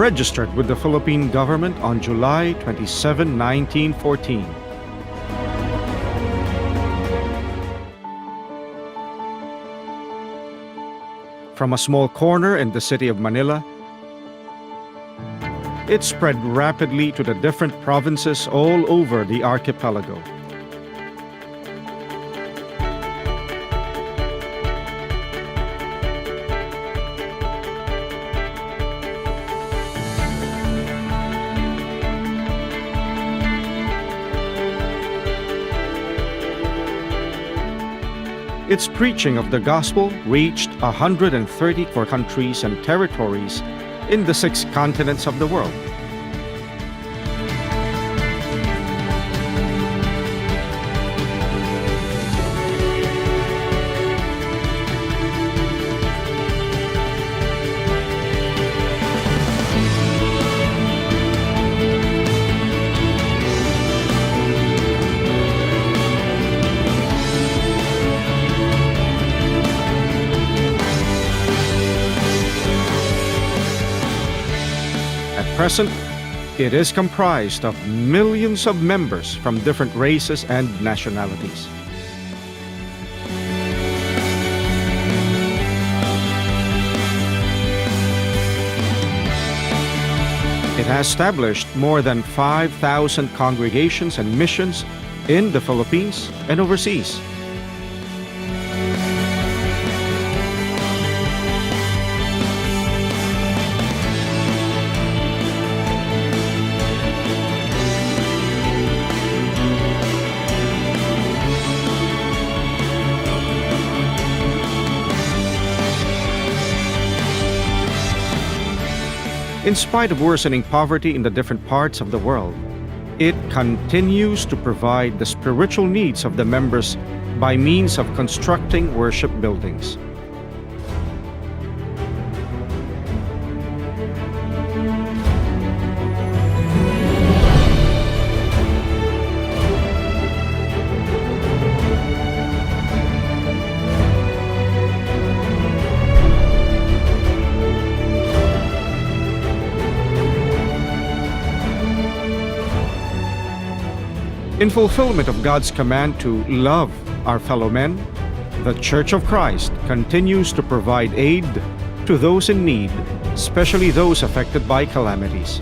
registered with the Philippine government on July 27, 1914. From a small corner in the city of Manila, it spread rapidly to the different provinces all over the archipelago. Its preaching of the gospel reached 134 countries and territories in the 6 continents of the world. At present, it is comprised of millions of members from different races and nationalities. It has established more than 5,000 congregations and missions in the Philippines and overseas. In spite of worsening poverty in the different parts of the world, it continues to provide the spiritual needs of the members by means of constructing worship buildings. In fulfillment of God's command to love our fellow men, the Church of Christ continues to provide aid to those in need, especially those affected by calamities.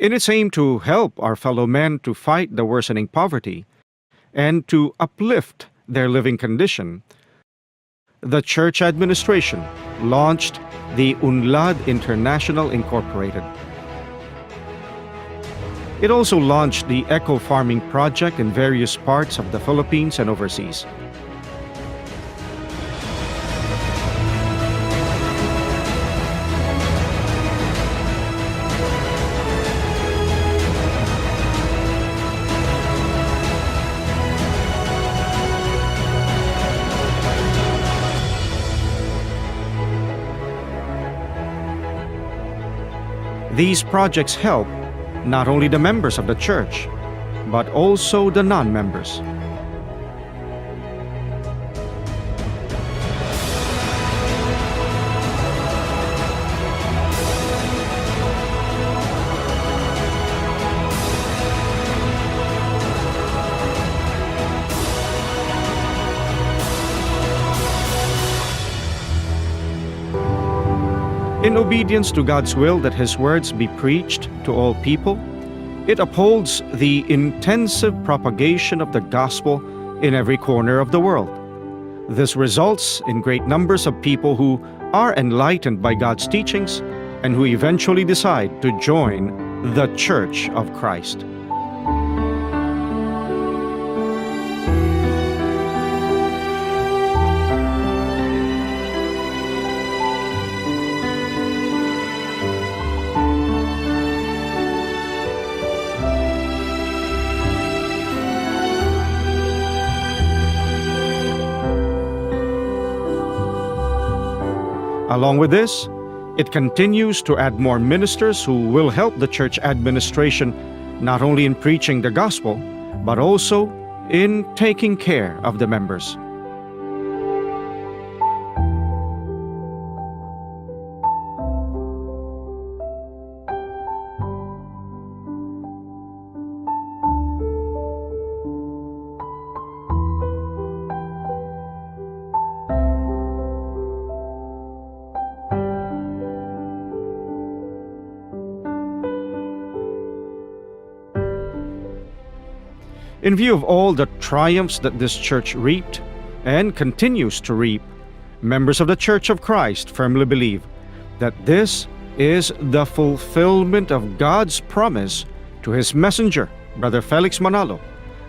In its aim to help our fellow men to fight the worsening poverty and to uplift their living condition, the church administration launched the UNLAD International Incorporated. It also launched the Eco Farming Project in various parts of the Philippines and overseas. These projects help not only the members of the church, but also the non-members. In obedience to God's will that His words be preached to all people, it upholds the intensive propagation of the gospel in every corner of the world. This results in great numbers of people who are enlightened by God's teachings and who eventually decide to join the Church of Christ. Along with this, it continues to add more ministers who will help the church administration not only in preaching the gospel, but also in taking care of the members. In view of all the triumphs that this church reaped and continues to reap, members of the Church of Christ firmly believe that this is the fulfillment of God's promise to His messenger, Brother Felix Manalo,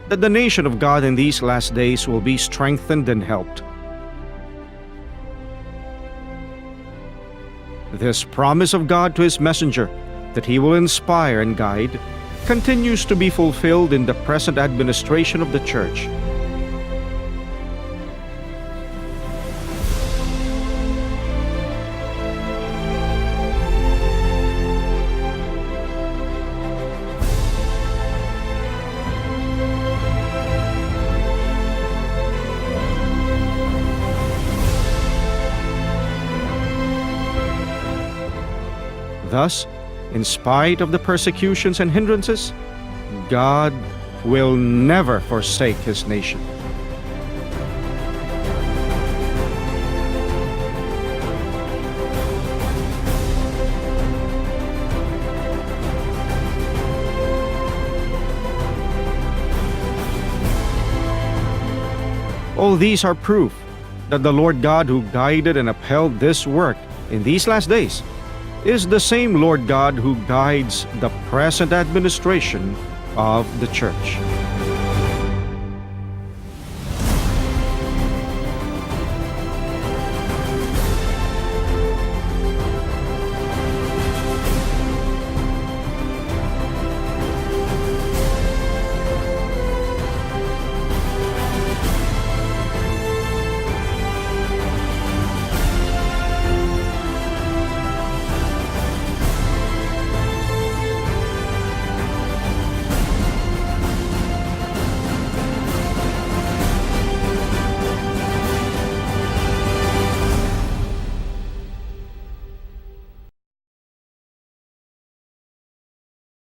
that the nation of God in these last days will be strengthened and helped. This promise of God to His messenger, that he will inspire and guide, continues to be fulfilled in the present administration of the church. Thus, in spite of the persecutions and hindrances, God will never forsake His nation. All these are proof that the Lord God who guided and upheld this work in these last days is the same Lord God who guides the present administration of the church.